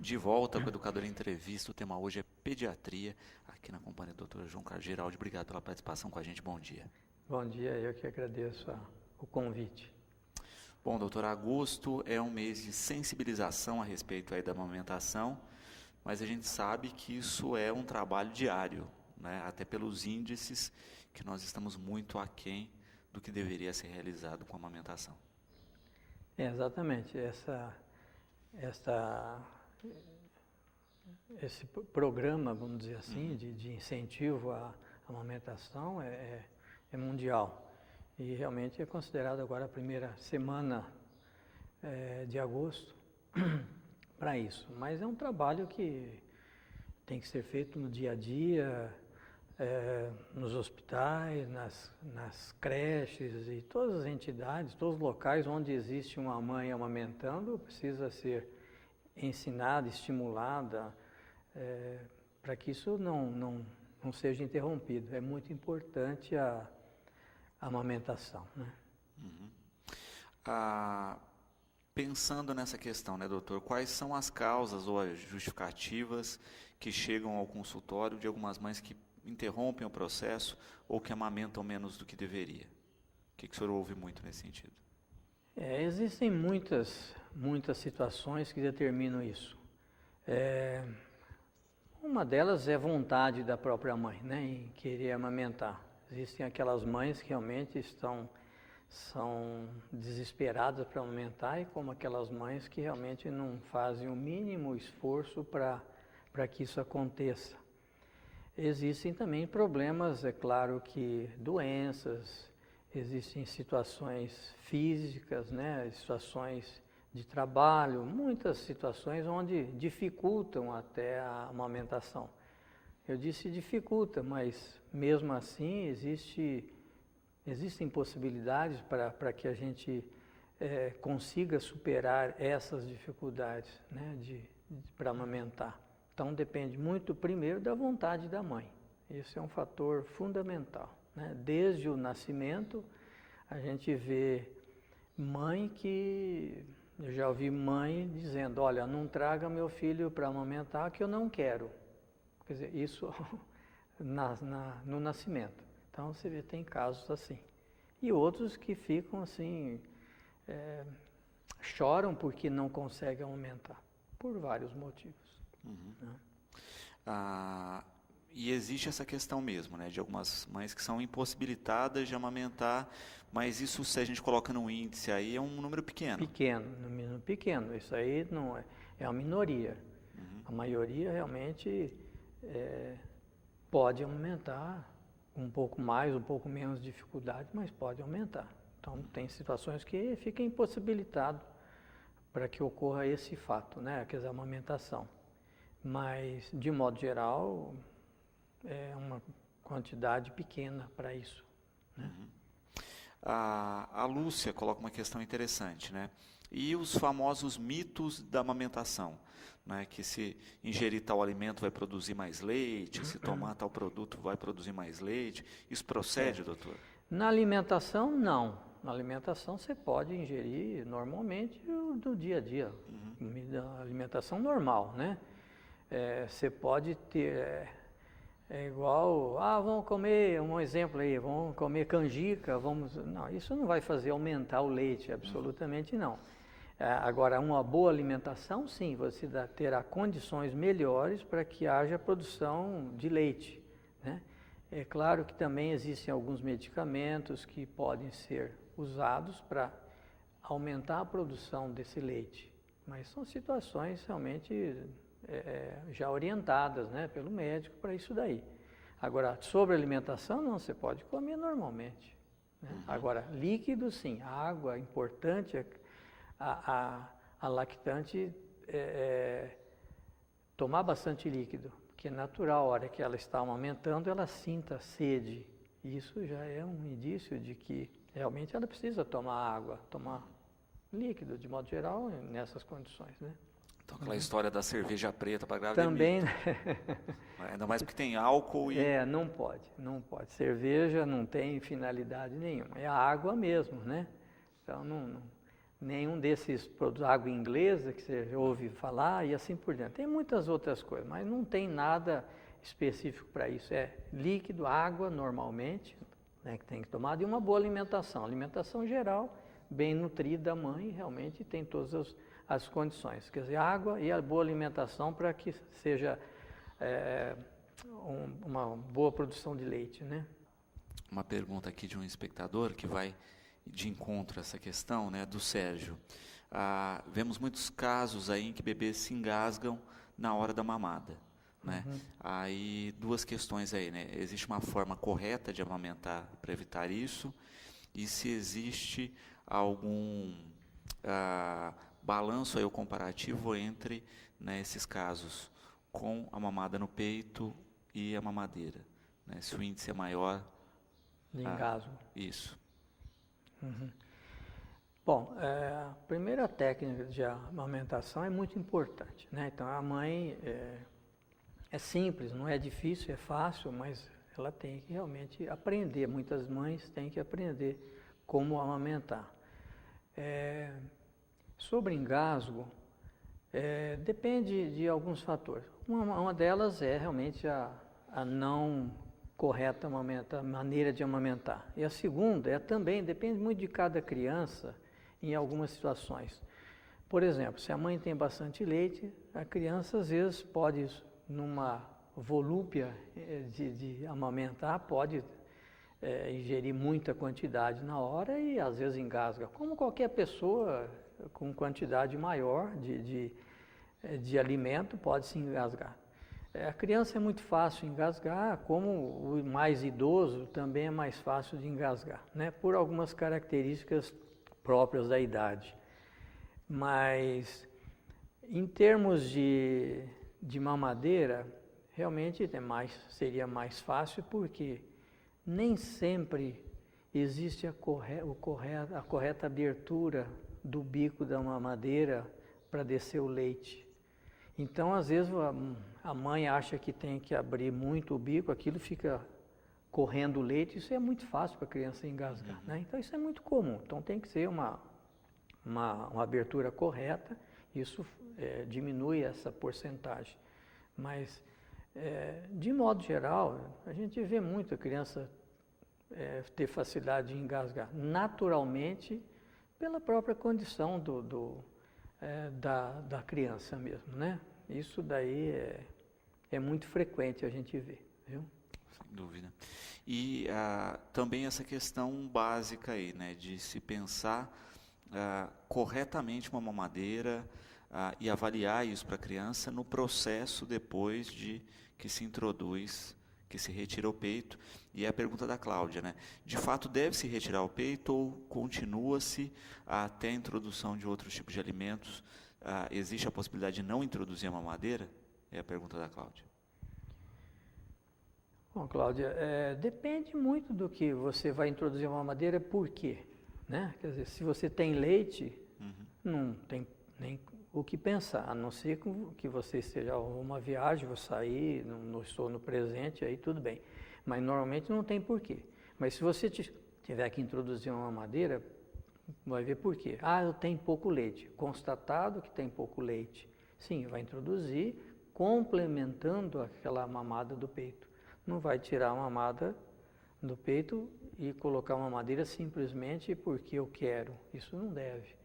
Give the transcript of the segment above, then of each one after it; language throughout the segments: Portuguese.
De volta com o Educador em Entrevista, o tema hoje é pediatria, aqui na companhia do Dr. João Carlos Giraldi. Obrigado pela participação com a gente, bom dia. Bom dia, eu que agradeço o convite. Bom, doutor, agosto é um mês de sensibilização a respeito aí da amamentação, mas a gente sabe que isso é um trabalho diário, né? Até pelos índices que nós estamos muito aquém do que deveria ser realizado com a amamentação. Exatamente, esse programa, vamos dizer assim, de incentivo à amamentação é mundial e realmente é considerado agora a primeira semana de agosto para isso. Mas é um trabalho que tem que ser feito no dia a dia, nos hospitais, nas creches e todas as entidades, todos os locais onde existe uma mãe amamentando, precisa ser ensinada, estimulada, para que isso não seja interrompido. É muito importante a amamentação, né? Pensando nessa questão, né, doutor, quais são as causas ou as justificativas que chegam ao consultório de algumas mães que interrompem o processo ou que amamentam menos do que deveria? O que o senhor ouve muito nesse sentido? Existem muitas situações que determinam isso. Uma delas é vontade da própria mãe, né, em querer amamentar. Existem aquelas mães que realmente são desesperadas para amamentar e como aquelas mães que realmente não fazem o mínimo esforço para que isso aconteça. Existem também problemas, é claro que doenças, existem situações físicas, né, situações de trabalho, muitas situações onde dificultam até a amamentação. Eu disse dificulta, mas mesmo assim existem possibilidades para que a gente consiga superar essas dificuldades, né, para amamentar. Então depende muito primeiro da vontade da mãe. Esse é um fator fundamental, né? Desde o nascimento a gente vê mãe que... Eu já ouvi mãe dizendo, olha, não traga meu filho para amamentar que eu não quero. Quer dizer, isso no nascimento. Então você vê, tem casos assim. E outros que ficam assim, choram porque não conseguem aumentar, por vários motivos. Né? E existe essa questão mesmo, né, de algumas mães que são impossibilitadas de amamentar, mas isso, se a gente coloca no índice aí, é um número pequeno. Pequeno. Isso aí não é uma minoria. A maioria realmente pode aumentar um pouco mais, um pouco menos dificuldade, mas pode aumentar. Então, tem situações que fica impossibilitado para que ocorra esse fato, né, quer dizer, a amamentação. Mas, de modo geral, é uma quantidade pequena para isso, né? A Lúcia coloca uma questão interessante, né? E os famosos mitos da amamentação, né? Que se ingerir tal alimento vai produzir mais leite, se tomar tal produto vai produzir mais leite. Isso procede, doutor? Na alimentação, não. Na alimentação você pode ingerir normalmente do dia a dia, alimentação normal, né? Você pode ter, igual, vamos comer, um exemplo aí, vamos comer canjica, não, isso não vai fazer aumentar o leite, absolutamente não. Agora, uma boa alimentação, sim, você terá condições melhores para que haja produção de leite, né? É claro que também existem alguns medicamentos que podem ser usados para aumentar a produção desse leite, mas são situações realmente já orientadas, né, pelo médico para isso daí. Agora, sobre alimentação, não, você pode comer normalmente, né? Agora, líquido, sim, a água é importante, a lactante tomar bastante líquido, porque é natural, a hora que ela está amamentando, ela sinta sede. Isso já é um indício de que realmente ela precisa tomar água, tomar líquido, de modo geral, nessas condições, né? Então, aquela história da cerveja preta para grávida também, ainda mais porque tem álcool e... não pode. Cerveja não tem finalidade nenhuma, é a água mesmo, né? Então, nenhum desses produtos, água inglesa que você ouve falar e assim por diante. Tem muitas outras coisas, mas não tem nada específico para isso. É líquido, água normalmente, né, que tem que tomar, e uma boa alimentação. Alimentação geral, bem nutrida, a mãe realmente tem todas as condições. Quer dizer, água e a boa alimentação para que seja uma boa produção de leite, né? Uma pergunta aqui de um espectador que vai de encontro a essa questão, né, do Sérgio. Vemos muitos casos aí em que bebês se engasgam na hora da mamada, né? Aí duas questões aí, né? Existe uma forma correta de amamentar para evitar isso? E se existe algum balanço aí, ou comparativo entre, né, esses casos com a mamada no peito e a mamadeira, né? Se o índice é maior De engasgo. Isso. Bom, a primeira técnica de amamentação é muito importante, né? Então a mãe é simples, não é difícil, é fácil, mas ela tem que realmente aprender. Muitas mães têm que aprender como amamentar. Sobre engasgo, depende de alguns fatores. Uma delas é realmente a não correta maneira de amamentar. E a segunda também depende muito de cada criança em algumas situações. Por exemplo, se a mãe tem bastante leite, a criança às vezes pode, numa volúpia de amamentar, pode ingerir muita quantidade na hora e às vezes engasga. Como qualquer pessoa com quantidade maior de alimento pode se engasgar. A criança é muito fácil engasgar, como o mais idoso também é mais fácil de engasgar, né? Por algumas características próprias da idade. Mas, em termos de mamadeira, realmente seria mais fácil, porque nem sempre existe a correta abertura do bico da mamadeira para descer o leite. Então, às vezes, a mãe acha que tem que abrir muito o bico, aquilo fica correndo o leite, isso é muito fácil para a criança engasgar, né? Então, isso é muito comum. Então, tem que ser uma abertura correta, isso diminui essa porcentagem. Mas, de modo geral, a gente vê muito a criança ter facilidade de engasgar naturalmente pela própria condição da criança mesmo, né? Isso daí é muito frequente a gente ver, viu? Sem dúvida. E também essa questão básica aí, né, de se pensar corretamente uma mamadeira e avaliar isso para a criança no processo depois de que se introduz, que se retira o peito. E é a pergunta da Cláudia, né? De fato, deve-se retirar o peito ou continua-se até a introdução de outros tipos de alimentos? Existe a possibilidade de não introduzir a mamadeira? É a pergunta da Cláudia. Bom, Cláudia, depende muito do que você vai introduzir a mamadeira, por quê? Né? Quer dizer, se você tem leite, não tem nem o que pensar, a não ser que você esteja uma viagem, vou sair, não estou no presente, aí tudo bem. Mas normalmente não tem porquê. Mas se você tiver que introduzir uma mamadeira, vai ver por quê. Eu tenho pouco leite. Constatado que tem pouco leite. Sim, vai introduzir, complementando aquela mamada do peito. Não vai tirar a mamada do peito e colocar uma mamadeira simplesmente porque eu quero. Isso não deve.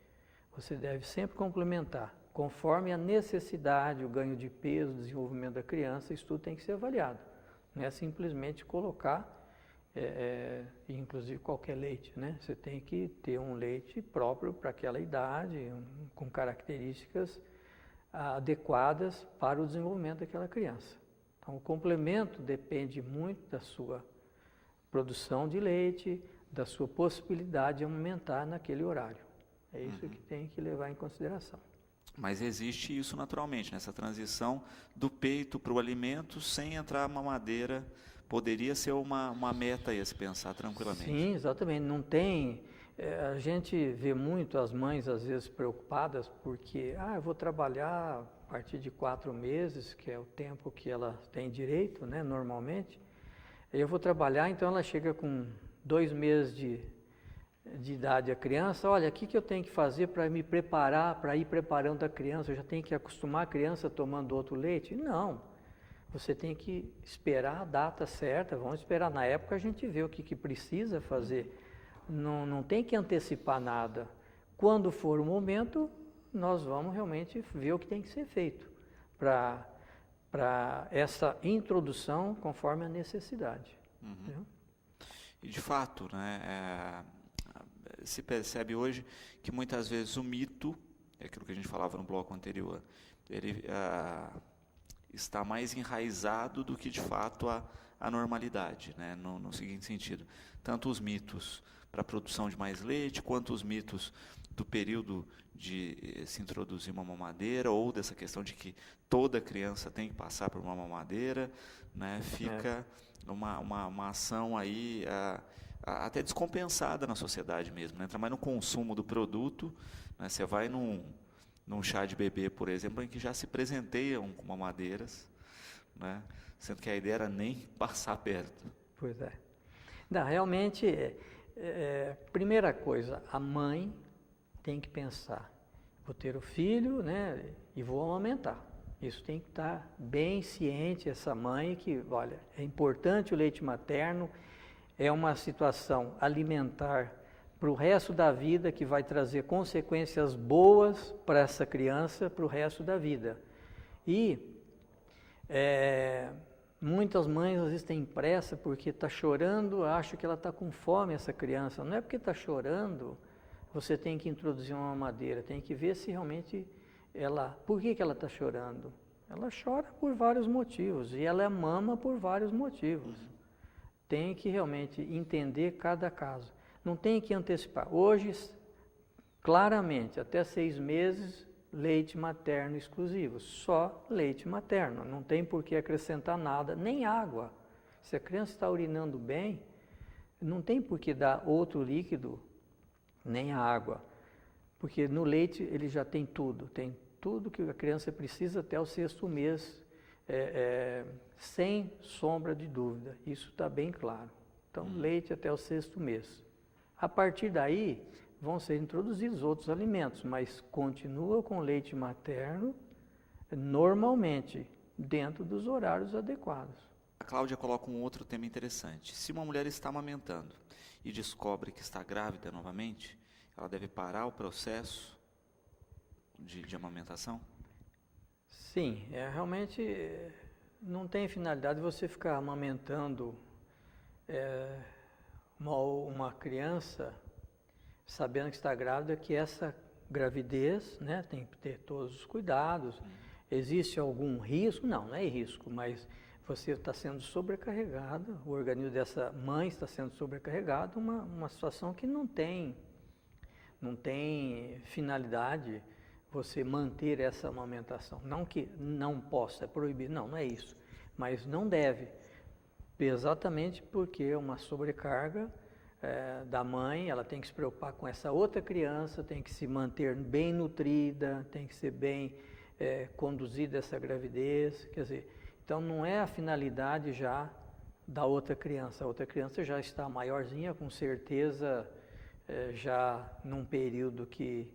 Você deve sempre complementar. Conforme a necessidade, o ganho de peso, o desenvolvimento da criança, isso tudo tem que ser avaliado. Não é simplesmente colocar, inclusive qualquer leite, né? Você tem que ter um leite próprio para aquela idade, com características adequadas para o desenvolvimento daquela criança. Então, o complemento depende muito da sua produção de leite, da sua possibilidade de aumentar naquele horário. É isso que tem que levar em consideração. Mas existe isso naturalmente, nessa transição do peito para o alimento, sem entrar a mamadeira, poderia ser uma meta aí a se pensar tranquilamente. Sim, exatamente. Não tem... a gente vê muito as mães, às vezes, preocupadas porque, eu vou trabalhar a partir de 4 meses, que é o tempo que ela tem direito, né, normalmente. Eu vou trabalhar, então ela chega com 2 meses de idade a criança, olha, o que eu tenho que fazer para me preparar, para ir preparando a criança, eu já tenho que acostumar a criança tomando outro leite? Não, você tem que esperar a data certa, vamos esperar, na época a gente vê o que precisa fazer, não tem que antecipar nada, quando for o momento, nós vamos realmente ver o que tem que ser feito para essa introdução conforme a necessidade. Uhum. E de fato, né, se percebe hoje que muitas vezes o mito, é aquilo que a gente falava no bloco anterior, ele está mais enraizado do que de fato a normalidade, né, no seguinte sentido, tanto os mitos para a produção de mais leite, quanto os mitos do período de se introduzir uma mamadeira, ou dessa questão de que toda criança tem que passar por uma mamadeira, né, fica uma ação aí até descompensada na sociedade mesmo, né? Entra mais no consumo do produto, né? Você vai num chá de bebê, por exemplo, em que já se presenteiam com mamadeiras, né? Sendo que a ideia era nem passar perto. Pois é. Não, realmente, primeira coisa, a mãe tem que pensar, vou ter o filho, né, e vou amamentar. Isso tem que estar bem ciente, essa mãe, que, olha, é importante o leite materno, é uma situação alimentar para o resto da vida, que vai trazer consequências boas para essa criança para o resto da vida. E muitas mães às vezes têm pressa porque está chorando, acha que ela está com fome, essa criança. Não é porque está chorando, você tem que introduzir uma mamadeira, tem que ver se realmente por que ela está chorando? Ela chora por vários motivos e ela mama por vários motivos. Tem que realmente entender cada caso. Não tem que antecipar. Hoje, claramente, até 6 meses, leite materno exclusivo. Só leite materno. Não tem por que acrescentar nada, nem água. Se a criança está urinando bem, não tem por que dar outro líquido, nem a água. Porque no leite ele já tem tudo que a criança precisa até o 6º mês, sem sombra de dúvida, isso está bem claro. Então, leite até o 6º mês. A partir daí, vão ser introduzidos outros alimentos, mas continua com leite materno, normalmente, dentro dos horários adequados. A Cláudia coloca um outro tema interessante. Se uma mulher está amamentando e descobre que está grávida novamente, ela deve parar o processo de amamentação? Sim, realmente não tem finalidade você ficar amamentando uma criança sabendo que está grávida, que essa gravidez, né, tem que ter todos os cuidados. Existe algum risco? Não é risco, mas você está sendo sobrecarregado, o organismo dessa mãe está sendo sobrecarregado, uma situação que não tem finalidade você manter essa amamentação. Não que não possa, é proibido, não é isso. Mas não deve, exatamente porque é uma sobrecarga da mãe, ela tem que se preocupar com essa outra criança, tem que se manter bem nutrida, tem que ser bem conduzida essa gravidez, quer dizer, então não é a finalidade já da outra criança. A outra criança já está maiorzinha, com certeza, já num período que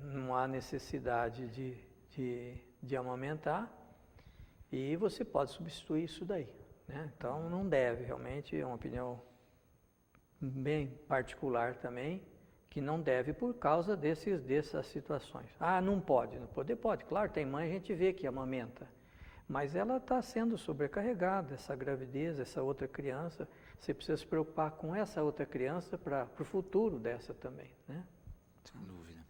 não há necessidade de amamentar, e você pode substituir isso daí, né? Então não deve, realmente é uma opinião bem particular também, que não deve por causa dessas situações. Ah, não pode pode, claro, tem mãe, a gente vê que amamenta, mas ela está sendo sobrecarregada, essa gravidez, essa outra criança, você precisa se preocupar com essa outra criança para o futuro dessa também, né? Sem dúvida.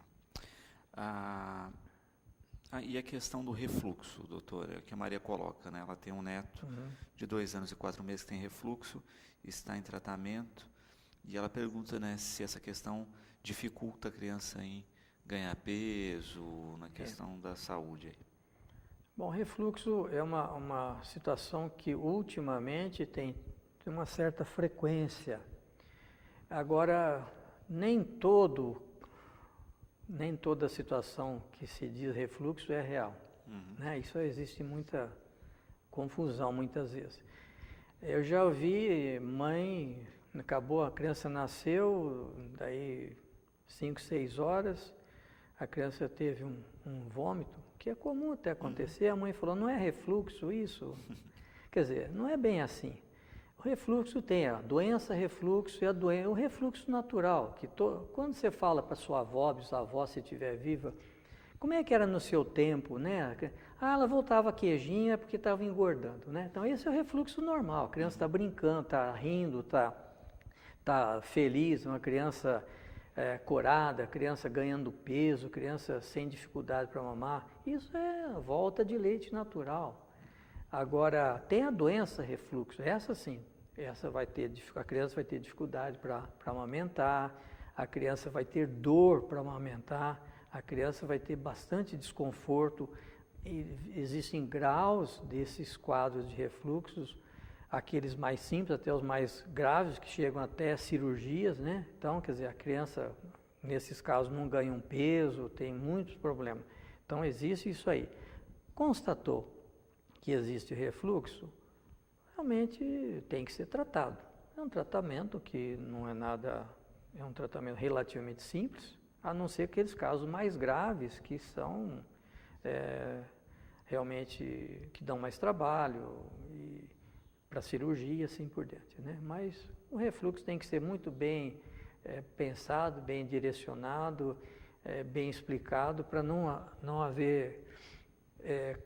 E a questão do refluxo, doutora, que a Maria coloca, né? Ela tem um neto de 2 anos e 4 meses que tem refluxo, está em tratamento, e ela pergunta, né, se essa questão dificulta a criança em ganhar peso, na questão da saúde. Bom, refluxo é uma situação que ultimamente tem uma certa frequência. Agora, nem toda situação que se diz refluxo é real, né? Isso existe muita confusão muitas vezes. Eu já ouvi mãe, Acabou, a criança nasceu, daí 5, 6 horas, a criança teve um vômito, que é comum até acontecer. A mãe falou, não é refluxo isso? Quer dizer, não é bem assim. O refluxo tem a doença refluxo e o refluxo natural, que quando você fala para sua avó, bisavó, se estiver viva, como é que era no seu tempo, né? Ah, ela voltava queijinha porque estava engordando, né? Então esse é o refluxo normal, a criança está brincando, está rindo, está feliz, uma criança corada, criança ganhando peso, criança sem dificuldade para mamar, isso é a volta de leite natural. Agora, tem a doença refluxo, essa sim, a criança vai ter dificuldade para amamentar, a criança vai ter dor para amamentar, a criança vai ter bastante desconforto, e existem graus desses quadros de refluxos, aqueles mais simples até os mais graves, que chegam até cirurgias, né? Então, quer dizer, a criança, nesses casos, não ganha um peso, tem muitos problemas. Então, existe isso aí. Constatou que existe refluxo, realmente tem que ser tratado. É um tratamento que não é nada, é um tratamento relativamente simples, a não ser aqueles casos mais graves que são realmente que dão mais trabalho e para cirurgia, assim por diante, né? Mas o refluxo tem que ser muito bem pensado, bem direcionado, bem explicado, para não haver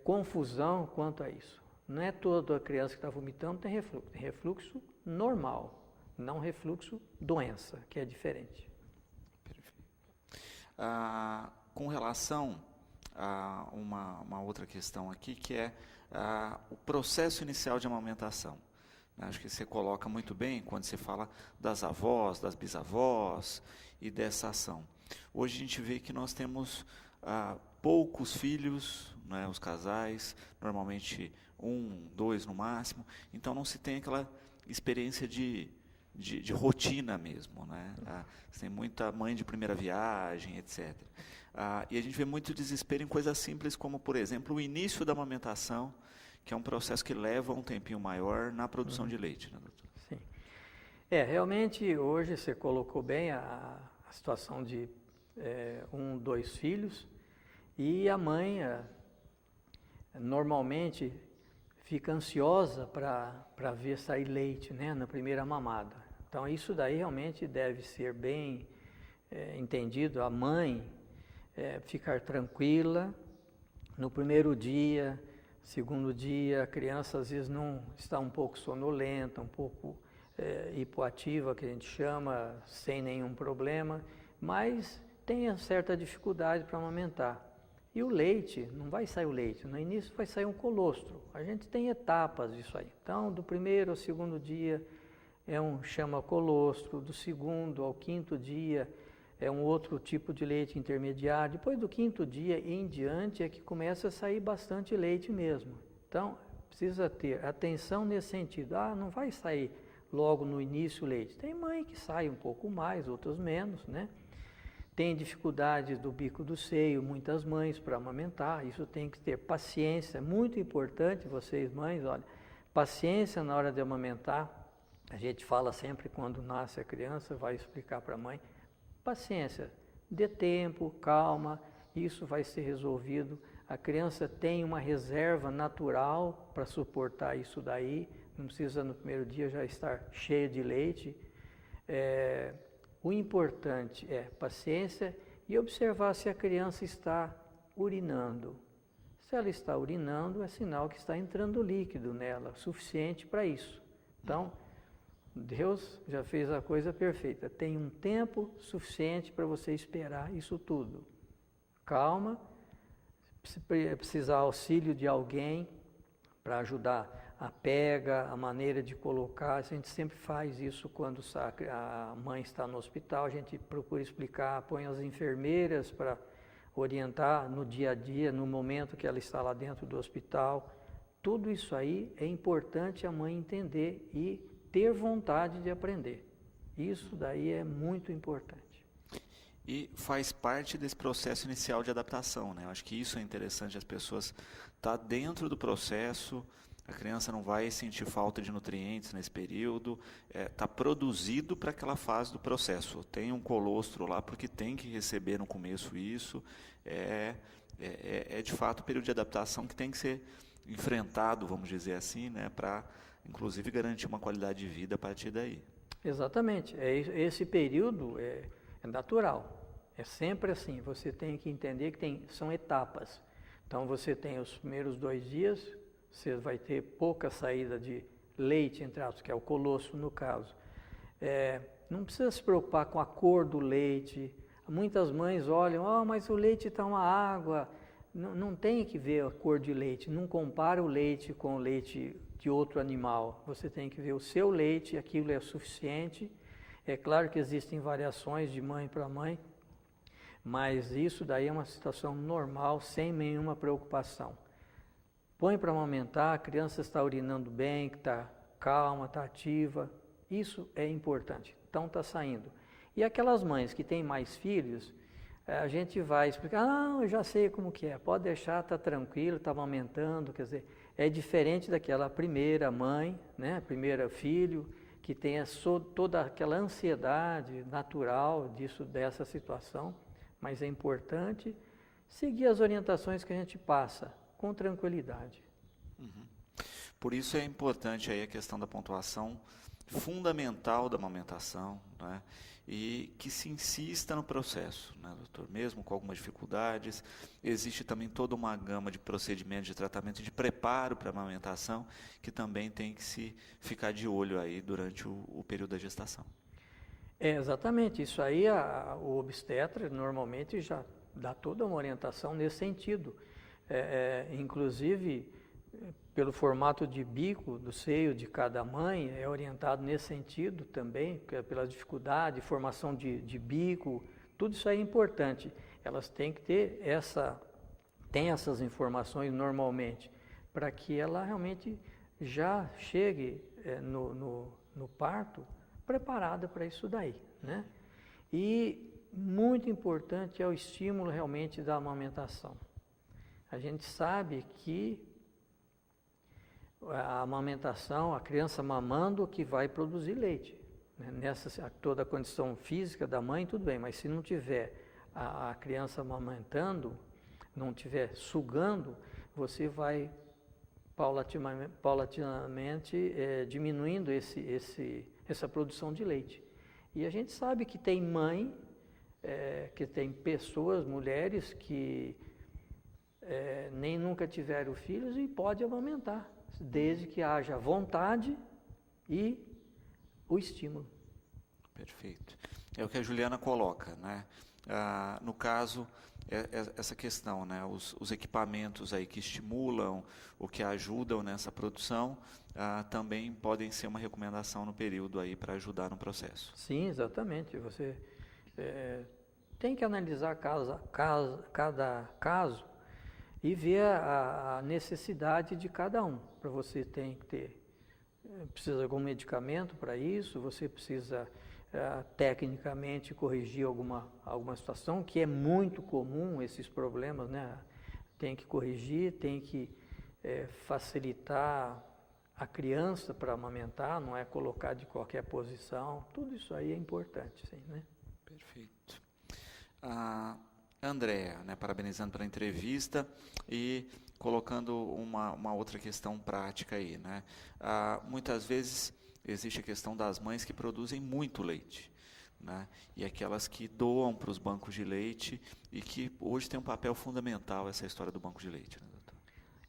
confusão quanto a isso. Não é toda criança que está vomitando tem refluxo normal, não refluxo doença, que é diferente. Perfeito. Com relação a uma outra questão aqui, que é o processo inicial de amamentação. Acho que você coloca muito bem quando você fala das avós, das bisavós e dessa ação. Hoje a gente vê que nós temos poucos filhos, né, os casais, normalmente 1, 2 no máximo, então não se tem aquela experiência de rotina mesmo, né? Tem muita mãe de primeira viagem, etc. E a gente vê muito desespero em coisas simples como, por exemplo, o início da amamentação, que é um processo que leva um tempinho maior na produção de leite, né, doutor? Sim. Realmente hoje você colocou bem a situação de 1, 2 filhos, e a mãe normalmente fica ansiosa para ver sair leite, né, na primeira mamada. Então isso daí realmente deve ser bem entendido. A mãe ficar tranquila no primeiro dia, segundo dia, a criança às vezes não está um pouco sonolenta, um pouco hipoativa, que a gente chama, sem nenhum problema, mas tem certa dificuldade para amamentar. E o leite, não vai sair o leite, no início vai sair um colostro. A gente tem etapas disso aí. Então, do primeiro ao segundo dia chama colostro, do segundo ao quinto dia é um outro tipo de leite intermediário. Depois do quinto dia em diante é que começa a sair bastante leite mesmo. Então, precisa ter atenção nesse sentido. Não vai sair logo no início o leite. Tem mãe que sai um pouco mais, outras menos, né? Tem dificuldades do bico do seio, muitas mães para amamentar, isso tem que ter paciência, é muito importante vocês mães, olha, paciência na hora de amamentar. A gente fala sempre quando nasce a criança, vai explicar para a mãe, paciência, dê tempo, calma, isso vai ser resolvido. A criança tem uma reserva natural para suportar isso daí, não precisa no primeiro dia já estar cheia de leite. O importante é paciência e observar se a criança está urinando. Se ela está urinando, é sinal que está entrando líquido nela, suficiente para isso. Então, Deus já fez a coisa perfeita. Tem um tempo suficiente para você esperar isso tudo. Calma, se precisar auxílio de alguém para ajudar a pega, a maneira de colocar, a gente sempre faz isso quando a mãe está no hospital, a gente procura explicar, põe as enfermeiras para orientar no dia a dia, no momento que ela está lá dentro do hospital. Tudo isso aí é importante a mãe entender e ter vontade de aprender. Isso daí é muito importante. E faz parte desse processo inicial de adaptação, né? Eu acho que isso é interessante, as pessoas estar dentro do processo, a criança não vai sentir falta de nutrientes nesse período, está produzido para aquela fase do processo. Tem um colostro lá porque tem que receber no começo isso, de fato o período de adaptação que tem que ser enfrentado, vamos dizer assim, né, para inclusive garantir uma qualidade de vida a partir daí. Exatamente, esse período é natural, é sempre assim, você tem que entender que são etapas. Então você tem os primeiros 2 dias, você vai ter pouca saída de leite, entre aspas, que é o colostro no caso. Não precisa se preocupar com a cor do leite. Muitas mães olham, mas o leite está uma água. Não tem que ver a cor de leite, não compara o leite com o leite de outro animal. Você tem que ver o seu leite, aquilo é suficiente. É claro que existem variações de mãe para mãe, mas isso daí é uma situação normal, sem nenhuma preocupação. Põe para amamentar, a criança está urinando bem, está calma, está ativa, isso é importante, então está saindo. E aquelas mães que têm mais filhos, a gente vai explicar, eu já sei como que é, pode deixar, está tranquilo, está amamentando, quer dizer, é diferente daquela primeira mãe, né, primeiro filho, que tem toda aquela ansiedade natural dessa situação, mas é importante seguir as orientações que a gente passa, com tranquilidade. Uhum. Por isso é importante aí a questão da pontuação fundamental da amamentação, né? E que se insista no processo, né, doutor? Mesmo com algumas dificuldades, existe também toda uma gama de procedimentos de tratamento e de preparo para a amamentação que também tem que se ficar de olho aí durante o período da gestação. Exatamente, isso aí o obstetra normalmente já dá toda uma orientação nesse sentido. Inclusive, pelo formato de bico do seio de cada mãe, é orientado nesse sentido também, pela dificuldade, formação de bico, tudo isso aí é importante. Elas têm que ter essas informações normalmente, para que ela realmente já chegue no parto preparada para isso daí, né? E muito importante é o estímulo realmente da amamentação. A gente sabe que a amamentação, a criança mamando que vai produzir leite, né? Nessa toda a condição física da mãe, tudo bem, mas se não tiver a criança amamentando, não tiver sugando, você vai paulatinamente diminuindo essa produção de leite. E a gente sabe que tem mãe, que tem pessoas, mulheres que nem nunca tiveram filhos e pode amamentar, desde que haja vontade e o estímulo. Perfeito. É o que a Juliana coloca, né? No caso, essa questão, né? Os equipamentos aí que estimulam ou que ajudam nessa produção também podem ser uma recomendação no período aí para ajudar no processo. Sim, exatamente. Você tem que analisar cada caso e ver a necessidade de cada um. Para você tem que precisa de algum medicamento para isso, você precisa tecnicamente corrigir alguma situação, que é muito comum esses problemas, né? Tem que corrigir, tem que facilitar a criança para amamentar, não é colocar de qualquer posição, tudo isso aí é importante, sim, né? Perfeito. Andréa, né, parabenizando pela entrevista e colocando uma outra questão prática aí, né? Muitas vezes existe a questão das mães que produzem muito leite, né? E aquelas que doam para os bancos de leite e que hoje tem um papel fundamental essa história do banco de leite, né, doutor?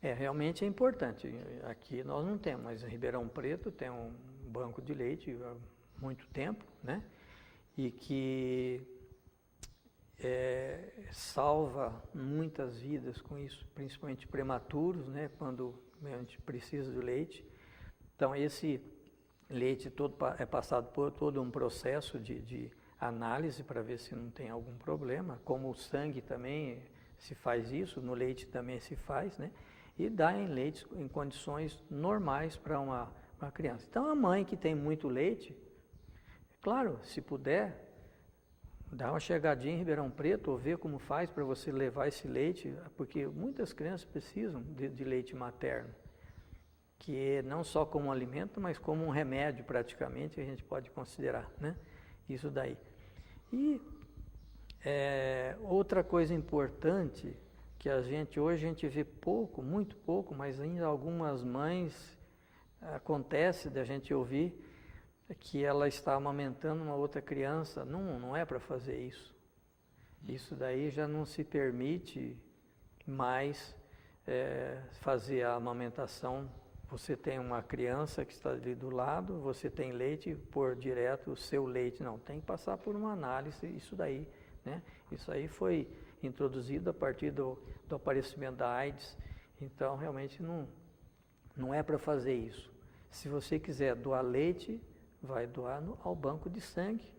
Realmente é importante. Aqui nós não temos, mas em Ribeirão Preto tem um banco de leite há muito tempo, né? E que salva muitas vidas com isso, principalmente prematuros, né? Quando a gente precisa do leite. Então esse leite todo é passado por todo um processo de análise para ver se não tem algum problema, como o sangue também se faz isso, no leite também se faz, né? E dá em leite em condições normais para uma criança. Então a mãe que tem muito leite, claro, se puder, dá uma chegadinha em Ribeirão Preto ou ver como faz para você levar esse leite, porque muitas crianças precisam de leite materno. que não só como alimento, mas como um remédio praticamente, a gente pode considerar, né? Isso daí. E outra coisa importante, que hoje a gente vê pouco, muito pouco, mas ainda algumas mães, acontece da gente ouvir que ela está amamentando uma outra criança. Não é para fazer isso. Isso daí já não se permite mais fazer a amamentação. Você tem uma criança que está ali do lado, você tem leite, pôr direto o seu leite. Não, tem que passar por uma análise, isso daí, né? Isso aí foi introduzido a partir do aparecimento da AIDS. Então, realmente não é para fazer isso. Se você quiser doar leite, vai doar ao banco de sangue.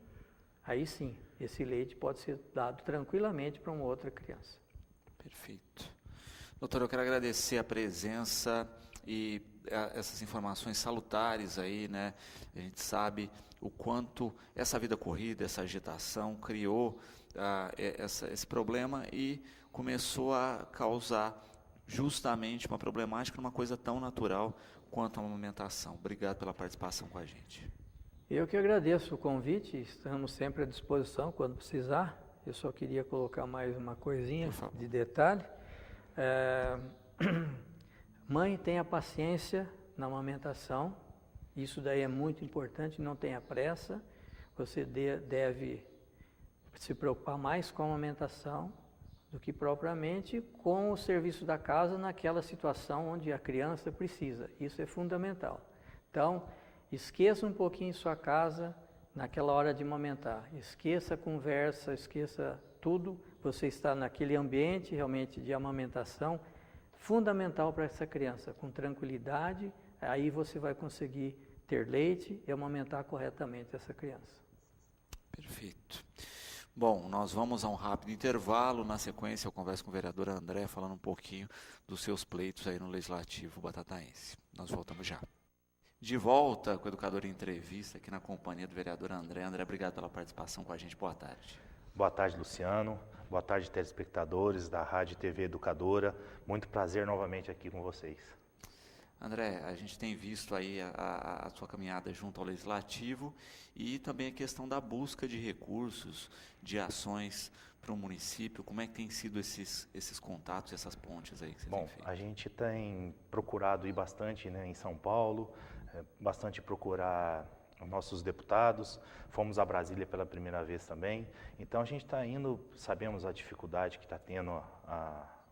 Aí sim, esse leite pode ser dado tranquilamente para uma outra criança. Perfeito. Doutor, eu quero agradecer a presença e essas informações salutares aí, né? A gente sabe o quanto essa vida corrida, essa agitação criou esse problema e começou a causar justamente uma problemática numa coisa tão natural quanto a amamentação. Obrigado pela participação com a gente. Eu que agradeço o convite, estamos sempre à disposição quando precisar. Eu só queria colocar mais uma coisinha de detalhe. Mãe, tenha paciência na amamentação, isso daí é muito importante, não tenha pressa. Você deve se preocupar mais com a amamentação do que propriamente com o serviço da casa naquela situação onde a criança precisa. Isso é fundamental. Então, esqueça um pouquinho sua casa naquela hora de amamentar. Esqueça a conversa, esqueça tudo. Você está naquele ambiente realmente de amamentação fundamental para essa criança, com tranquilidade. Aí você vai conseguir ter leite e amamentar corretamente essa criança. Perfeito. Bom, nós vamos a um rápido intervalo. Na sequência, eu converso com o vereador André, falando um pouquinho dos seus pleitos aí no Legislativo Batataense. Nós voltamos já. De volta com o Educador em Entrevista, aqui na companhia do vereador André. André, obrigado pela participação com a gente. Boa tarde. Boa tarde, Luciano. Boa tarde, telespectadores da Rádio e TV Educadora. Muito prazer novamente aqui com vocês. André, a gente tem visto aí a sua caminhada junto ao Legislativo e também a questão da busca de recursos, de ações para o município. Como é que tem sido esses contatos, essas pontes aí que você tem feito? A gente tem procurado ir bastante, né, em São Paulo, bastante procurar nossos deputados. Fomos a Brasília pela primeira vez também. Então a gente está indo, sabemos a dificuldade que está tendo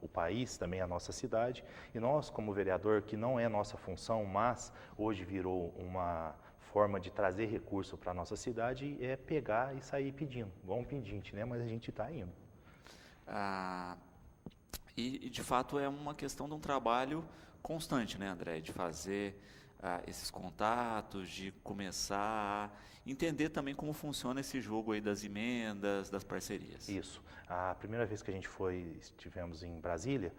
o país, também a nossa cidade, e nós, como vereador, que não é nossa função, mas hoje virou uma forma de trazer recurso para a nossa cidade, é pegar e sair pedindo, igual um pedinte, né? Mas a gente está indo. E, de fato, é uma questão de um trabalho constante, né, André? De fazer esses contatos, de começar a entender também como funciona esse jogo aí das emendas, das parcerias. Isso. A primeira vez que a gente estivemos em Brasília,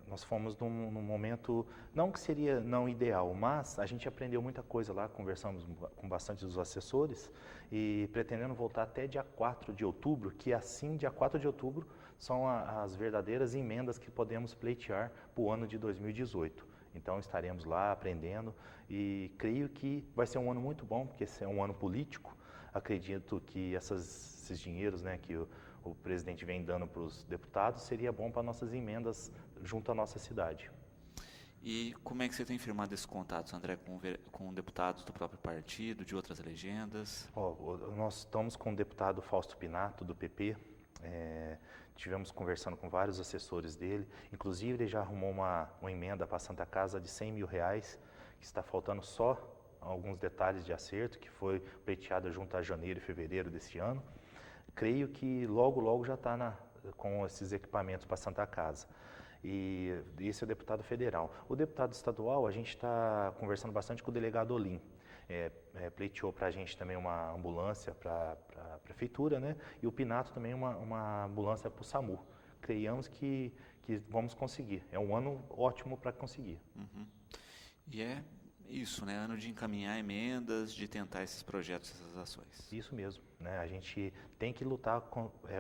nós fomos num momento, não que seria não ideal, mas a gente aprendeu muita coisa lá, conversamos com bastante dos assessores e pretendendo voltar até dia 4 de outubro, que assim, dia 4 de outubro, são as verdadeiras emendas que podemos pleitear para o ano de 2018. Então estaremos lá aprendendo e creio que vai ser um ano muito bom, porque esse é um ano político. Acredito que esses dinheiros, né, que o presidente vem dando para os deputados, seria bom para nossas emendas junto à nossa cidade. E como é que você tem firmado esses contatos, André, com deputados do próprio partido, de outras legendas? Nós estamos com o deputado Fausto Pinato, do PP. Tivemos conversando com vários assessores dele, inclusive ele já arrumou uma emenda para a Santa Casa de R$100 mil, que está faltando só alguns detalhes de acerto, que foi pleiteada junto a janeiro e fevereiro deste ano. Creio que logo já está com esses equipamentos para a Santa Casa. E esse é o deputado federal. O deputado estadual, a gente está conversando bastante com o delegado Olim. Pleiteou para a gente também uma ambulância para a prefeitura, né? E o Pinato também uma ambulância para o SAMU. Creiamos que vamos conseguir. É um ano ótimo para conseguir. Uhum. E é isso, né? Ano de encaminhar emendas, de tentar esses projetos, essas ações. Isso mesmo, né? A gente tem que lutar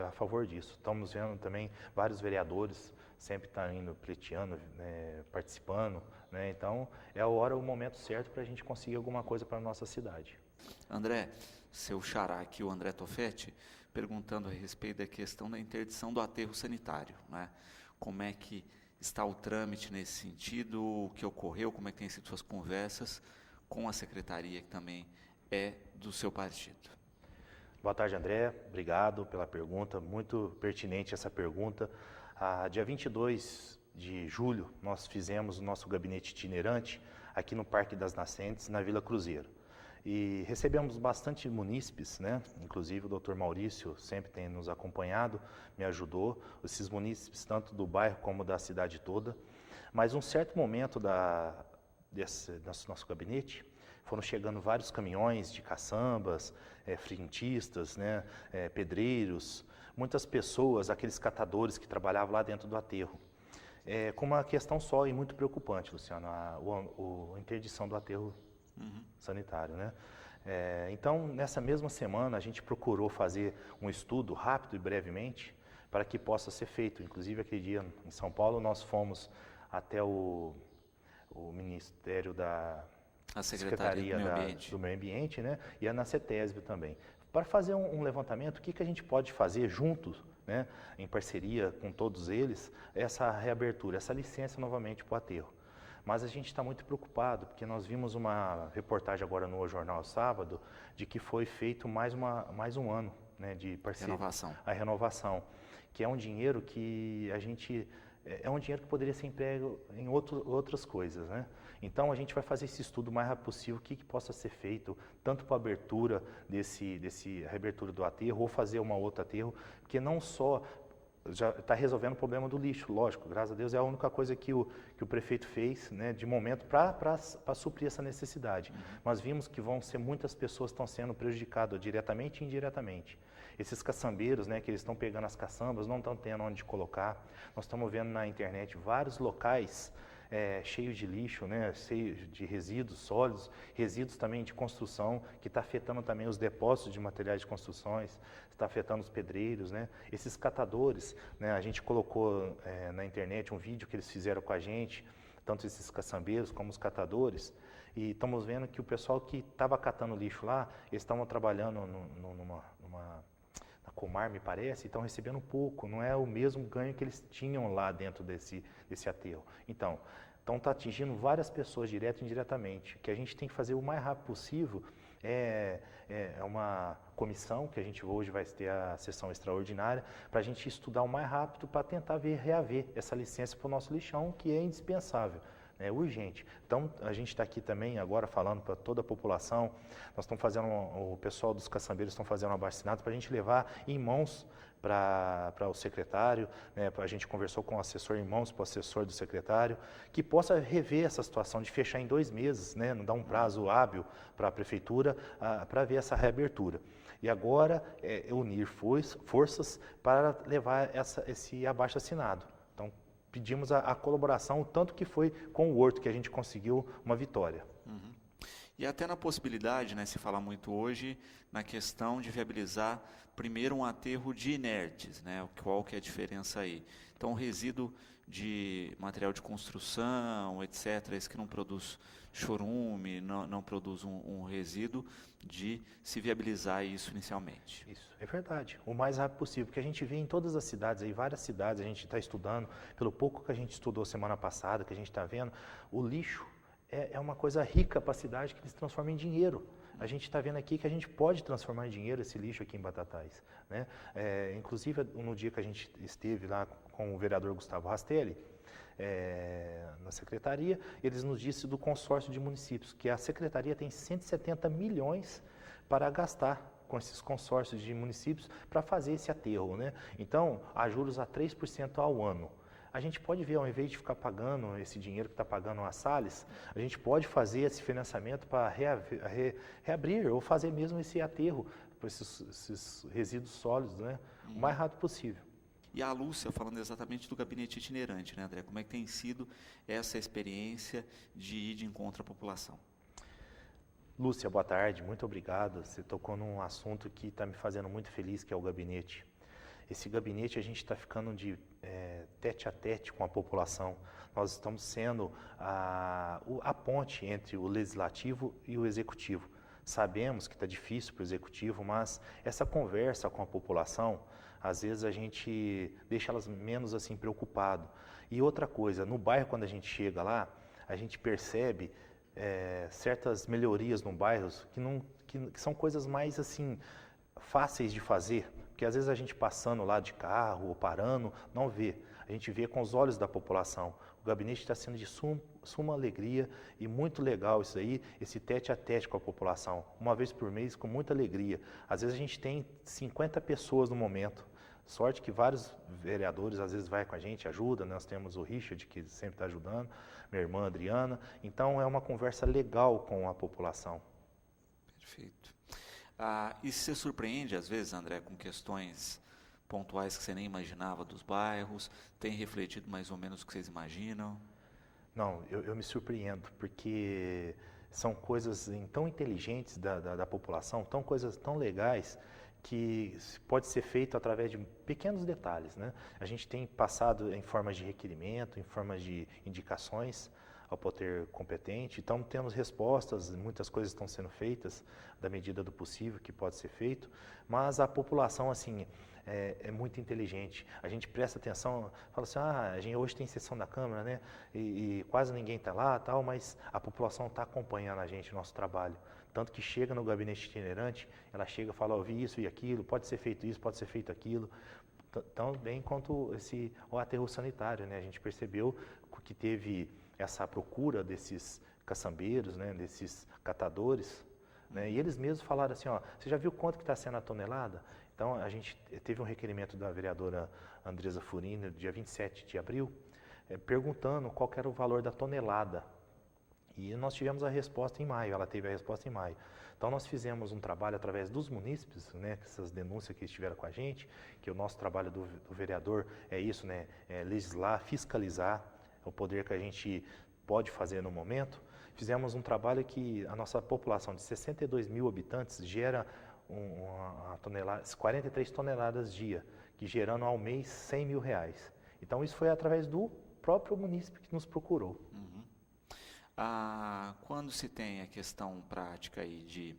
a favor disso. Estamos vendo também vários vereadores sempre está indo pleiteando, né, participando, né? Então é a hora, o momento certo para a gente conseguir alguma coisa para a nossa cidade. André, seu xará aqui, o André Tofetti, perguntando a respeito da questão da interdição do aterro sanitário, né? Como é que está o trâmite nesse sentido, o que ocorreu, como é que tem sido suas conversas com a secretaria, que também é do seu partido. Boa tarde, André. Obrigado pela pergunta, muito pertinente essa pergunta. Dia 22 de julho, nós fizemos o nosso gabinete itinerante aqui no Parque das Nascentes, na Vila Cruzeiro. E recebemos bastante munícipes, né? Inclusive o Dr. Maurício sempre tem nos acompanhado, me ajudou, esses munícipes tanto do bairro como da cidade toda. Mas um certo momento desse nosso gabinete, foram chegando vários caminhões de caçambas, frentistas, né? Pedreiros, muitas pessoas, aqueles catadores que trabalhavam lá dentro do aterro. Com uma questão só e muito preocupante, Luciano, a interdição do aterro sanitário, né? Então, nessa mesma semana, a gente procurou fazer um estudo rápido e brevemente para que possa ser feito. Inclusive, aquele dia em São Paulo, nós fomos até o Ministério da Secretaria do Meio Ambiente, né? E a CETESB também, para fazer um levantamento, o que a gente pode fazer juntos, né? Em parceria com todos eles, essa reabertura, essa licença novamente para o aterro. Mas a gente está muito preocupado, porque nós vimos uma reportagem agora no Jornal Sábado, de que foi feito mais um ano, né, de parceria. A renovação, que é um dinheiro que é um dinheiro que poderia ser emprego em outras coisas, né? Então a gente vai fazer esse estudo o mais rápido possível, o que possa ser feito, tanto para a abertura reabertura do aterro, ou fazer uma outra aterro, porque não só já está resolvendo o problema do lixo, lógico, graças a Deus é a única coisa que o prefeito fez, né, de momento para suprir essa necessidade. Mas vimos que vão ser muitas pessoas que estão sendo prejudicadas diretamente e indiretamente. Esses caçambeiros, né, que eles estão pegando as caçambas, não estão tendo onde colocar. Nós estamos vendo na internet vários locais cheios de lixo, né, cheios de resíduos sólidos, resíduos também de construção, que está afetando também os depósitos de materiais de construções, está afetando os pedreiros, né. Esses catadores, né, a gente colocou na internet um vídeo que eles fizeram com a gente, tanto esses caçambeiros como os catadores, e estamos vendo que o pessoal que estava catando lixo lá, eles estavam trabalhando na Comar, me parece, e estão recebendo pouco, não é o mesmo ganho que eles tinham lá dentro desse aterro. Então está atingindo várias pessoas, direto e indiretamente. O que a gente tem que fazer o mais rápido possível é uma comissão, que a gente hoje vai ter a sessão extraordinária, para a gente estudar o mais rápido para tentar reaver essa licença para o nosso lixão, que é indispensável. É urgente. Então, a gente está aqui também agora falando para toda a população, nós estamos fazendo, o pessoal dos caçambeiros estão fazendo um abaixo-assinado para a gente levar em mãos para o secretário, né, a gente conversou com o assessor em mãos para o assessor do secretário, que possa rever essa situação de fechar em 2 meses, né, não dar um prazo hábil para a prefeitura para ver essa reabertura. E agora unir forças para levar esse abaixo-assinado. Então, pedimos a colaboração, o tanto que foi com o Horto que a gente conseguiu uma vitória. E até na possibilidade, né, se fala muito hoje, na questão de viabilizar primeiro um aterro de inertes, né, qual que é a diferença aí? Então, o resíduo de material de construção, etc., esse que não produz chorume, não produz um resíduo, de se viabilizar isso inicialmente. Isso, é verdade, o mais rápido possível, porque a gente vê em todas as cidades, aí várias cidades, a gente está estudando, pelo pouco que a gente estudou semana passada, que a gente está vendo, o lixo é uma coisa rica para a cidade que se transforma em dinheiro. A gente está vendo aqui que a gente pode transformar em dinheiro esse lixo aqui em Batatais, né? Inclusive, no dia que a gente esteve lá com o vereador Gustavo Rastelli, na secretaria, eles nos disseram do consórcio de municípios, que a secretaria tem 170 milhões para gastar com esses consórcios de municípios para fazer esse aterro, né? Então, a juros a 3% ao ano. A gente pode ver, ao invés de ficar pagando esse dinheiro que está pagando a Salles, a gente pode fazer esse financiamento para reabrir ou fazer mesmo esse aterro para esses resíduos sólidos, né? O mais rápido possível. E a Lúcia, falando exatamente do gabinete itinerante, né, André? Como é que tem sido essa experiência de ir de encontro à população? Lúcia, boa tarde, muito obrigado. Você tocou num assunto que está me fazendo muito feliz, que é o gabinete. Esse gabinete a gente está ficando de tete a tete com a população. Nós estamos sendo a ponte entre o legislativo e o executivo. Sabemos que está difícil para o executivo, mas essa conversa com a população, às vezes a gente deixa elas menos assim preocupado. E outra coisa, no bairro quando a gente chega lá, a gente percebe certas melhorias no bairro que são coisas mais assim fáceis de fazer, porque às vezes a gente passando lá de carro ou parando não vê. A gente vê com os olhos da população. O gabinete está sendo de suma alegria e muito legal isso aí, esse tete a tete com a população, uma vez por mês com muita alegria. Às vezes a gente tem 50 pessoas no momento. Sorte que vários vereadores às vezes vai com a gente, ajuda, nós temos o Richard que sempre está ajudando, minha irmã Adriana, então é uma conversa legal com a população. Perfeito. E você surpreende às vezes, André, com questões pontuais que você nem imaginava dos bairros? Tem refletido mais ou menos o que vocês imaginam? Não, eu me surpreendo, porque são coisas tão inteligentes da população, coisas tão legais, que pode ser feito através de pequenos detalhes, né? A gente tem passado em formas de requerimento, em formas de indicações ao poder competente, então temos respostas, muitas coisas estão sendo feitas da medida do possível que pode ser feito, mas a população assim é muito inteligente. A gente presta atenção, fala assim, a gente hoje tem sessão da Câmara, né? E quase ninguém está lá, tal, mas a população está acompanhando a gente, o nosso trabalho. Tanto que chega no gabinete itinerante, ela chega e fala, ouvi isso e aquilo, pode ser feito isso, pode ser feito aquilo. Tão bem quanto o aterro sanitário, né? A gente percebeu que teve essa procura desses caçambeiros, né? Desses catadores, né? E eles mesmos falaram assim, você já viu quanto que está sendo a tonelada? Então, a gente teve um requerimento da vereadora Andresa Furini, dia 27 de abril, perguntando qual que era o valor da tonelada. E nós tivemos a resposta em maio, ela teve a resposta em maio. Então, nós fizemos um trabalho através dos munícipes, né, essas denúncias que estiveram com a gente, que o nosso trabalho do vereador é isso, né, legislar, fiscalizar, o poder que a gente pode fazer no momento. Fizemos um trabalho que a nossa população de 62 mil habitantes gera 43 toneladas dia, que gerando ao mês 100 mil reais. Então, isso foi através do próprio munícipe que nos procurou. Quando se tem a questão prática aí de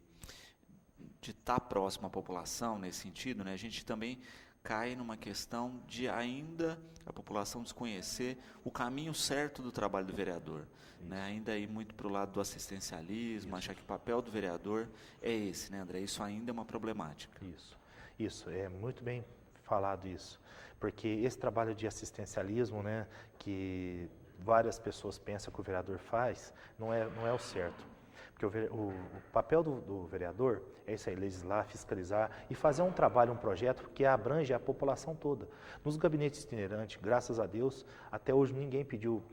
estar próximo à população nesse sentido, né, a gente também cai numa questão de ainda a população desconhecer o caminho certo do trabalho do vereador, né, ainda ir muito para o lado do assistencialismo, achar que o papel do vereador é esse, né, André? Isso ainda é uma problemática. Isso, é muito bem falado isso, porque esse trabalho de assistencialismo, né, que várias pessoas pensam que o vereador faz, não é o certo. Porque o papel do vereador é isso aí, legislar, fiscalizar e fazer um trabalho, um projeto que abrange a população toda. Nos gabinetes itinerantes, graças a Deus, até hoje ninguém pediu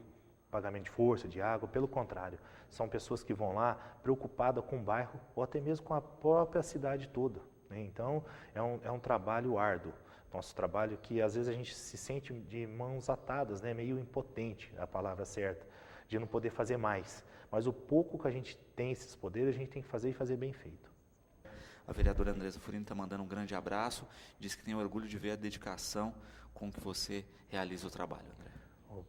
pagamento de força, de água, pelo contrário. São pessoas que vão lá preocupadas com o bairro ou até mesmo com a própria cidade toda, né? Então, é um trabalho árduo. Nosso trabalho que às vezes a gente se sente de mãos atadas, né? Meio impotente, a palavra certa, de não poder fazer mais. Mas o pouco que a gente tem esses poderes, a gente tem que fazer e fazer bem feito. A vereadora Andresa Furini está mandando um grande abraço, diz que tem orgulho de ver a dedicação com que você realiza o trabalho, André.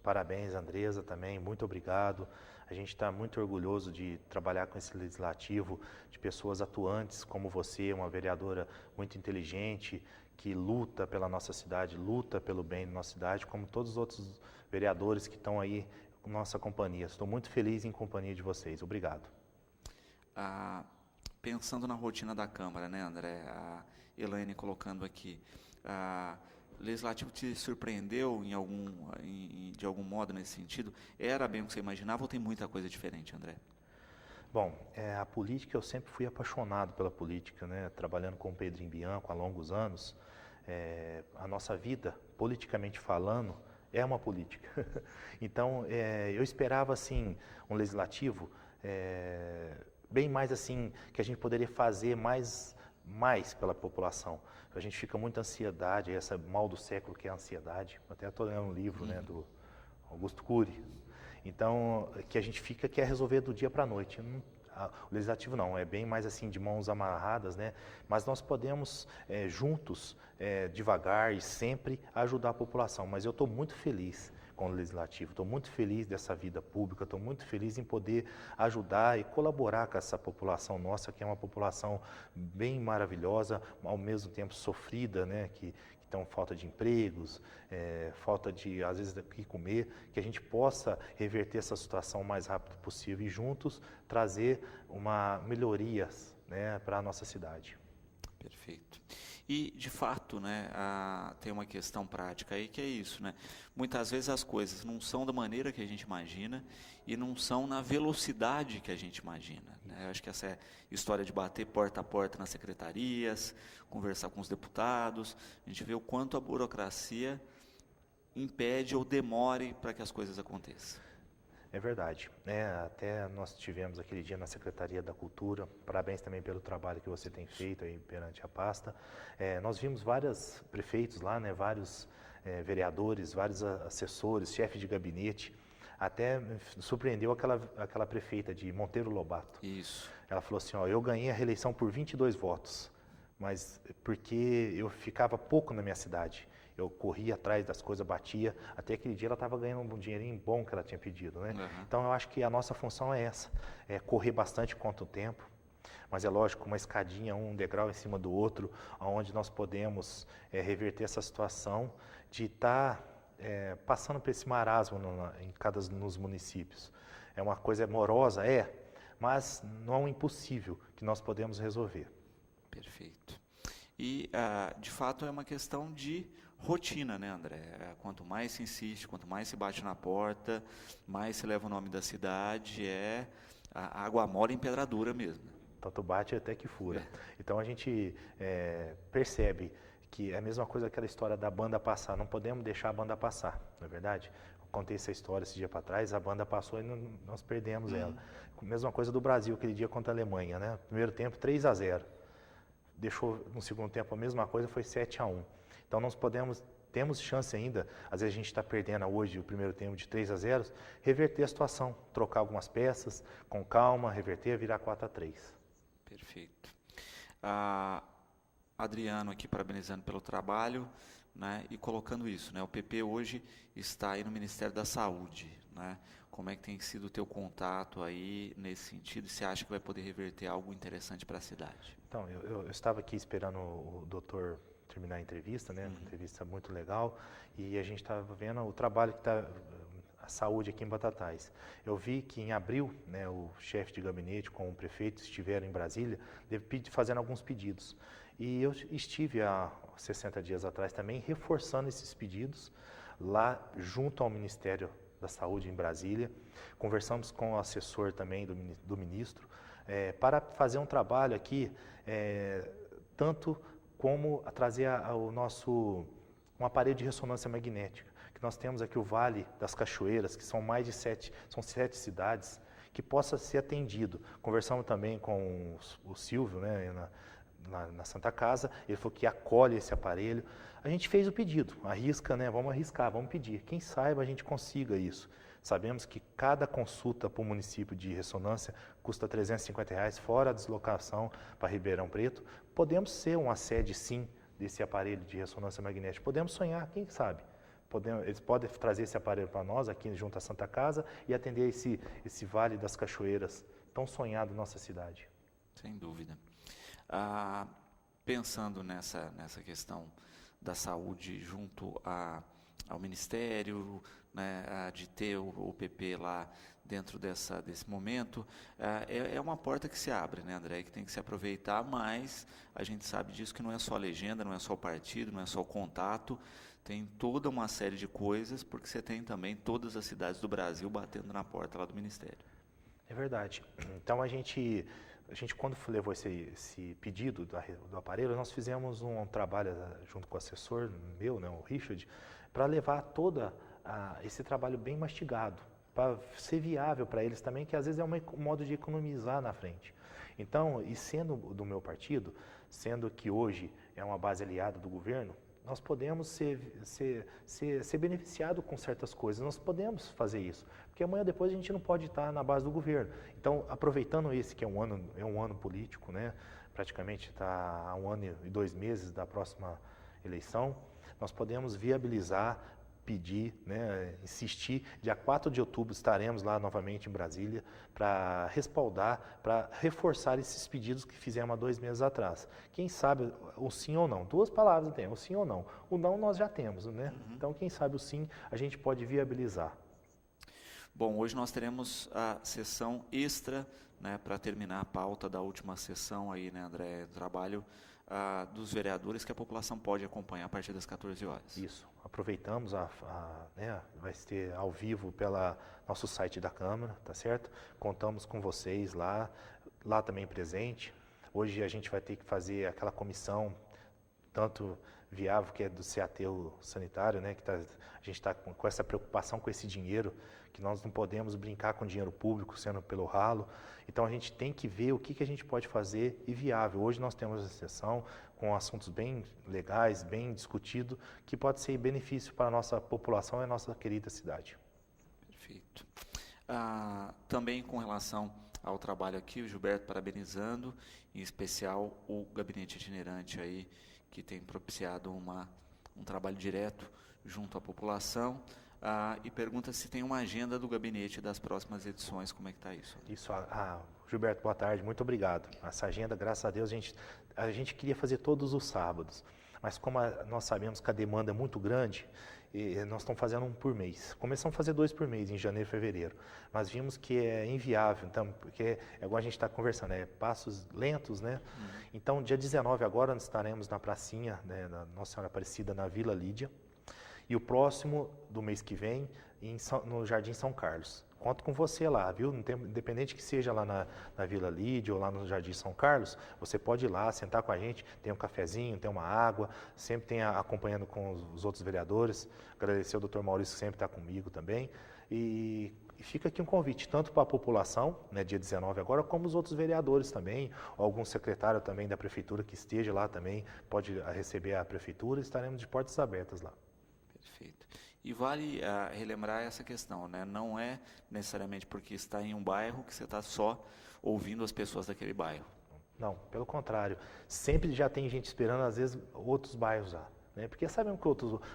Parabéns, Andresa, também, muito obrigado. A gente está muito orgulhoso de trabalhar com esse legislativo, de pessoas atuantes como você, uma vereadora muito inteligente, que luta pela nossa cidade, luta pelo bem da nossa cidade, como todos os outros vereadores que estão aí com nossa companhia. Estou muito feliz em companhia de vocês. Obrigado. Pensando na rotina da Câmara, né, André? A Elaine colocando aqui, o Legislativo te surpreendeu de algum modo nesse sentido? Era bem o que você imaginava ou tem muita coisa diferente, André? Bom, a política, eu sempre fui apaixonado pela política, né? Trabalhando com o Pedrinho Bianco há longos anos, a nossa vida, politicamente falando, é uma política. Então, eu esperava, assim, um legislativo bem mais, assim, que a gente poderia fazer mais pela população. A gente fica muita ansiedade, essa mal do século que é a ansiedade. Até estou lendo um livro, né, do Augusto Cury. Então, que a gente quer resolver do dia para a noite. o legislativo não, é bem mais assim de mãos amarradas, né? Mas nós podemos juntos, devagar e sempre ajudar a população. Mas eu estou muito feliz com o legislativo, estou muito feliz dessa vida pública, estou muito feliz em poder ajudar e colaborar com essa população nossa, que é uma população bem maravilhosa, ao mesmo tempo sofrida, né? Que estão falta de empregos, falta de, às vezes, o que comer, que a gente possa reverter essa situação o mais rápido possível e juntos trazer uma melhorias, né, para a nossa cidade. Perfeito. E, de fato, né, tem uma questão prática aí que é isso, né? Muitas vezes as coisas não são da maneira que a gente imagina e não são na velocidade que a gente imagina, né? Eu acho que essa história de bater porta a porta nas secretarias, conversar com os deputados, a gente vê o quanto a burocracia impede ou demore para que as coisas aconteçam. É verdade, né? Até nós tivemos aquele dia na Secretaria da Cultura, parabéns também pelo trabalho que você tem feito aí perante a pasta. Nós vimos vários prefeitos lá, né? Vários vereadores, vários assessores, chefe de gabinete, até me surpreendeu aquela prefeita de Monteiro Lobato. Isso. Ela falou assim, ó, eu ganhei a reeleição por 22 votos, mas porque eu ficava pouco na minha cidade. Eu corria atrás das coisas, batia, até aquele dia ela estava ganhando um dinheirinho bom que ela tinha pedido, né? Uhum. Então eu acho que a nossa função é essa, é correr bastante quanto o tempo, mas é lógico, uma escadinha, um degrau em cima do outro, onde nós podemos reverter essa situação de estar passando por esse marasmo nos municípios. É uma coisa morosa, mas não é um impossível que nós podemos resolver. Perfeito. E, de fato, é uma questão de rotina, né, André? Quanto mais se insiste, quanto mais se bate na porta, mais se leva o nome da cidade, a água mole em pedra dura mesmo. Tanto bate até que fura. Então a gente percebe que é a mesma coisa aquela história da banda passar, não podemos deixar a banda passar, não é verdade? Eu contei essa história esse dia para trás, a banda passou e nós perdemos ela. Mesma coisa do Brasil, aquele dia contra a Alemanha, né? Primeiro tempo 3-0. Deixou no segundo tempo a mesma coisa, foi 7-1. Então nós temos chance ainda, às vezes a gente está perdendo hoje o primeiro tempo de 3-0, reverter a situação, trocar algumas peças, com calma, reverter, virar 4-3. Perfeito. Adriano aqui parabenizando pelo trabalho, né, e colocando isso, né, o PP hoje está aí no Ministério da Saúde, né? Como é que tem sido o teu contato aí nesse sentido? Você acha que vai poder reverter algo interessante para a cidade? Então, eu estava aqui esperando o doutor terminar a entrevista, né? Uma entrevista muito legal, e a gente estava vendo o trabalho que está a saúde aqui em Batatais. Eu vi que em abril, né, o chefe de gabinete com o prefeito estiveram em Brasília, fazendo alguns pedidos. E eu estive há 60 dias atrás também reforçando esses pedidos lá junto ao Ministério da Saúde em Brasília. Conversamos com o assessor também do ministro para fazer um trabalho aqui, tanto como trazer um aparelho de ressonância magnética, que nós temos aqui o Vale das Cachoeiras, que são são 7 cidades, que possa ser atendido. Conversamos também com o Silvio, né, na Santa Casa, ele falou que acolhe esse aparelho. A gente fez o pedido, arrisca, né, vamos arriscar, vamos pedir. Quem saiba a gente consiga isso. Sabemos que cada consulta para o município de ressonância custa R$350, fora a deslocação para Ribeirão Preto. Podemos ser uma sede, sim, desse aparelho de ressonância magnética. Podemos sonhar, quem sabe? Eles podem trazer esse aparelho para nós, aqui junto à Santa Casa, e atender esse Vale das Cachoeiras, tão sonhado em nossa cidade. Sem dúvida. Pensando nessa questão da saúde junto ao Ministério, né, de ter o PP lá dentro desse momento, é uma porta que se abre, né, André, que tem que se aproveitar, mas a gente sabe disso que não é só a legenda, não é só o partido, não é só o contato, tem toda uma série de coisas, porque você tem também todas as cidades do Brasil batendo na porta lá do Ministério. É verdade. Então a gente quando levou esse pedido do aparelho, nós fizemos um trabalho junto com o assessor meu, né, o Richard, para levar esse trabalho bem mastigado, para ser viável para eles também, que às vezes é um modo de economizar na frente. Então, e sendo do meu partido, sendo que hoje é uma base aliada do governo, nós podemos ser beneficiados com certas coisas, nós podemos fazer isso, porque amanhã depois a gente não pode estar na base do governo. Então, aproveitando esse que é um ano político, né, praticamente está há 1 ano e 2 meses da próxima eleição, nós podemos viabilizar, pedir, né, insistir. Dia 4 de outubro estaremos lá novamente em Brasília para respaldar, para reforçar esses pedidos que fizemos há 2 meses atrás. Quem sabe o sim ou não, 2 palavras tem, o sim ou não. O não nós já temos, né? Então quem sabe o sim a gente pode viabilizar. Bom, hoje nós teremos a sessão extra, né, para terminar a pauta da última sessão aí, né, André, do trabalho dos vereadores que a população pode acompanhar a partir das 14 horas. Isso, aproveitamos, né, vai ser ao vivo pelo nosso site da Câmara, tá certo? Contamos com vocês lá também presente. Hoje a gente vai ter que fazer aquela comissão, tanto viável, que é do CATU sanitário, né, que a gente está com essa preocupação com esse dinheiro, que nós não podemos brincar com dinheiro público sendo pelo ralo. Então a gente tem que ver o que a gente pode fazer e viável. Hoje nós temos a sessão com assuntos bem legais, bem discutidos, que pode ser benefício para a nossa população e a nossa querida cidade. Perfeito. Também com relação ao trabalho aqui, o Gilberto parabenizando, em especial o gabinete itinerante aí, que tem propiciado um trabalho direto junto à população, e pergunta se tem uma agenda do gabinete das próximas edições, como é que está isso? Isso, Gilberto, boa tarde, muito obrigado. Essa agenda, graças a Deus, a gente queria fazer todos os sábados, mas como nós sabemos que a demanda é muito grande, nós estamos fazendo 1 por mês. Começamos a fazer 2 por mês, em janeiro e fevereiro, mas vimos que é inviável, então, porque é igual a gente está conversando, passos lentos, né? Então, dia 19 agora, nós estaremos na pracinha, né, da Nossa Senhora Aparecida, na Vila Lídia, e o próximo do mês que vem, no Jardim São Carlos. Conto com você lá, viu? Independente que seja lá na Vila Lídia ou lá no Jardim São Carlos, você pode ir lá, sentar com a gente, tem um cafezinho, tem uma água, sempre tem acompanhando com os outros vereadores. Agradecer ao doutor Maurício que sempre está comigo também. E fica aqui um convite, tanto para a população, né, dia 19 agora, como os outros vereadores também, ou algum secretário também da prefeitura que esteja lá também, pode receber a prefeitura, estaremos de portas abertas lá. Perfeito. E vale relembrar essa questão, né? Não é necessariamente porque está em um bairro que você está só ouvindo as pessoas daquele bairro. Não, pelo contrário. Sempre já tem gente esperando, às vezes, outros bairros lá. Né? Porque sabemos que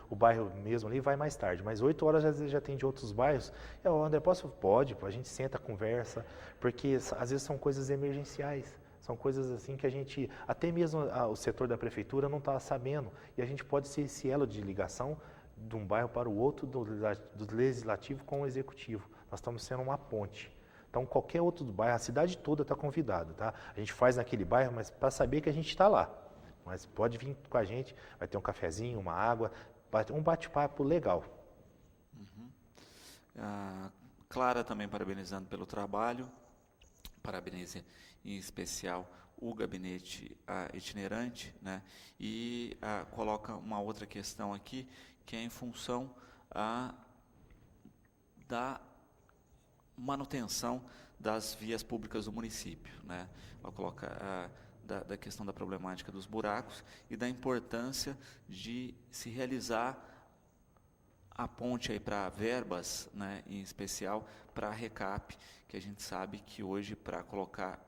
o bairro mesmo ali vai mais tarde, mas 8 horas às vezes já tem de outros bairros. André, pode, a gente senta, conversa, porque às vezes são coisas emergenciais. São coisas assim que a gente, até mesmo o setor da prefeitura não está sabendo. E a gente pode ser esse elo de ligação de um bairro para o outro, do legislativo com o executivo. Nós estamos sendo uma ponte. Então, qualquer outro do bairro, a cidade toda está convidada, tá? A gente faz naquele bairro, mas para saber que a gente está lá. Mas pode vir com a gente, vai ter um cafezinho, uma água, um bate-papo legal. Clara também parabenizando pelo trabalho, parabeniza em especial o gabinete itinerante, né? E coloca uma outra questão aqui, que é em função da manutenção das vias públicas do município, né? Ela coloca da questão da problemática dos buracos e da importância de se realizar a ponte aí para verbas, né, em especial para a RECAP, que a gente sabe que hoje, para colocar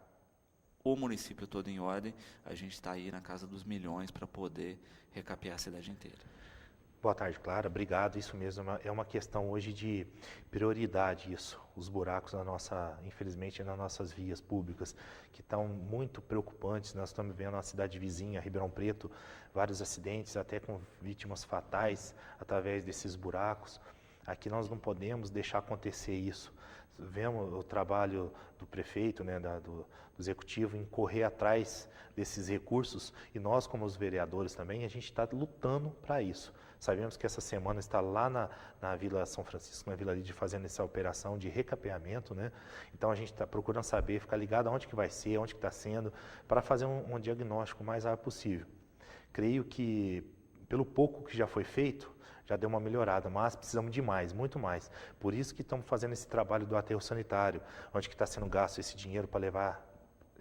o município todo em ordem, a gente está aí na casa dos milhões para poder recapear a cidade inteira. Boa tarde, Clara. Obrigado. Isso mesmo, é uma questão hoje de prioridade isso. Os buracos infelizmente, nas nossas vias públicas, que estão muito preocupantes. Nós estamos vendo na cidade vizinha, Ribeirão Preto, vários acidentes, até com vítimas fatais, através desses buracos. Aqui nós não podemos deixar acontecer isso. Vemos o trabalho do prefeito, né, do executivo, em correr atrás desses recursos, e nós, como os vereadores também, a gente está lutando para isso. Sabemos que essa semana está lá na Vila São Francisco, na Vila Lídia, fazendo essa operação de recapeamento, né? Então a gente está procurando saber, ficar ligado aonde que vai ser, onde que está sendo, para fazer um diagnóstico o mais rápido possível. Creio que, pelo pouco que já foi feito, já deu uma melhorada, mas precisamos de mais, muito mais. Por isso que estamos fazendo esse trabalho do aterro sanitário, onde que está sendo gasto esse dinheiro para levar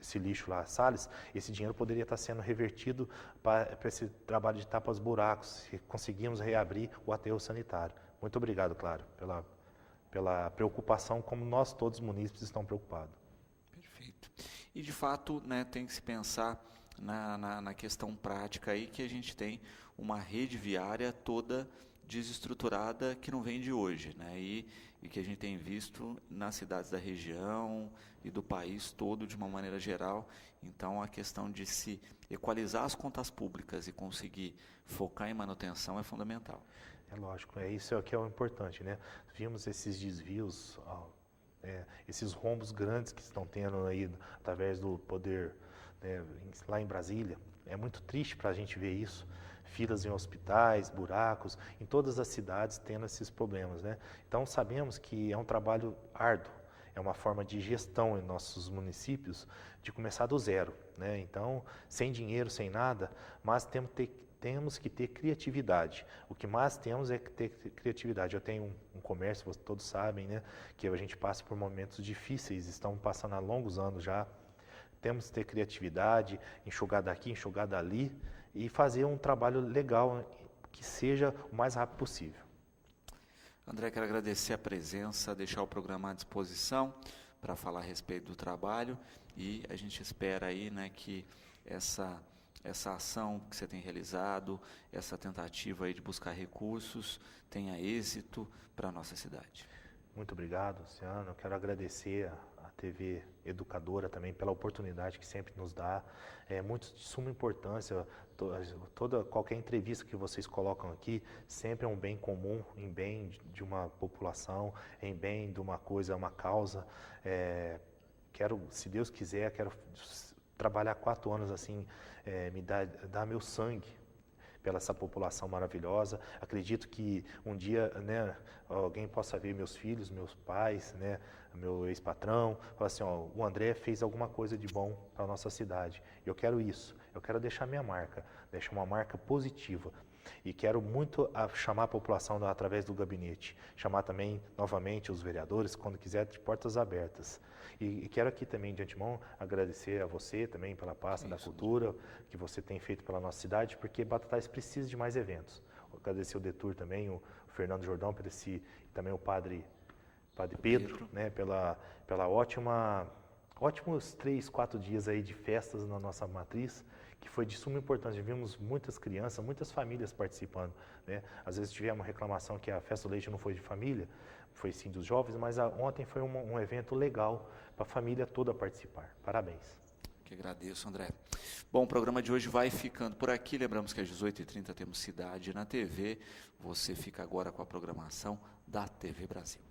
esse lixo lá, Salles, esse dinheiro poderia estar sendo revertido para esse trabalho de tapas buracos, se conseguirmos reabrir o aterro sanitário. Muito obrigado, claro, pela preocupação, como nós todos os munícipes estão preocupados. Perfeito. E de fato, né, tem que se pensar na questão prática aí, que a gente tem uma rede viária toda desestruturada que não vem de hoje, né? E que a gente tem visto nas cidades da região e do país todo de uma maneira geral. Então, a questão de se equalizar as contas públicas e conseguir focar em manutenção é fundamental. É lógico, isso é o que é o importante, né? Vimos esses desvios, esses rombos grandes que estão tendo aí através do poder, né, lá em Brasília. É muito triste para a gente ver isso. Filas em hospitais, buracos, em todas as cidades tendo esses problemas, né? Então sabemos que é um trabalho árduo, é uma forma de gestão em nossos municípios de começar do zero, né? Então, sem dinheiro, sem nada, mas temos que ter criatividade. O que mais temos é que ter criatividade. Eu tenho um comércio, todos sabem, né, que a gente passa por momentos difíceis, estamos passando há longos anos já. Temos que ter criatividade, enxugar daqui, enxugar dali, e fazer um trabalho legal, que seja o mais rápido possível. André, quero agradecer a presença, deixar o programa à disposição para falar a respeito do trabalho, e a gente espera aí, né, que essa ação que você tem realizado, essa tentativa aí de buscar recursos, tenha êxito para a nossa cidade. Muito obrigado, Luciano. Eu quero agradecer a TV Educadora também pela oportunidade que sempre nos dá. É muito de suma importância, qualquer entrevista que vocês colocam aqui, sempre é um bem comum, em bem de uma população, em bem de uma coisa, uma causa. Quero, se Deus quiser, quero trabalhar 4 anos assim, dar meu sangue pela essa população maravilhosa. Acredito que um dia, né, alguém possa ver meus filhos, meus pais, né, meu ex-patrão, falar assim, o André fez alguma coisa de bom para a nossa cidade. Eu quero isso, eu quero deixar minha marca, deixar uma marca positiva. E quero muito chamar a população através do gabinete, chamar também novamente os vereadores, quando quiser, de portas abertas. E quero aqui também, de antemão, agradecer a você também pela pasta da cultura que você tem feito pela nossa cidade, porque Batatais precisa de mais eventos. Agradecer o Detur também, o Fernando Jordão, e também o Padre Pedro, né, pela ótimos 3, 4 dias aí de festas na nossa matriz, que foi de suma importância. Vimos muitas crianças, muitas famílias participando, né? Às vezes tivemos uma reclamação que a festa do leite não foi de família, foi sim dos jovens, mas ontem foi um evento legal para a família toda participar. Parabéns. Que agradeço, André. Bom, o programa de hoje vai ficando por aqui. Lembramos que às 18h30 temos Cidade na TV. Você fica agora com a programação da TV Brasil.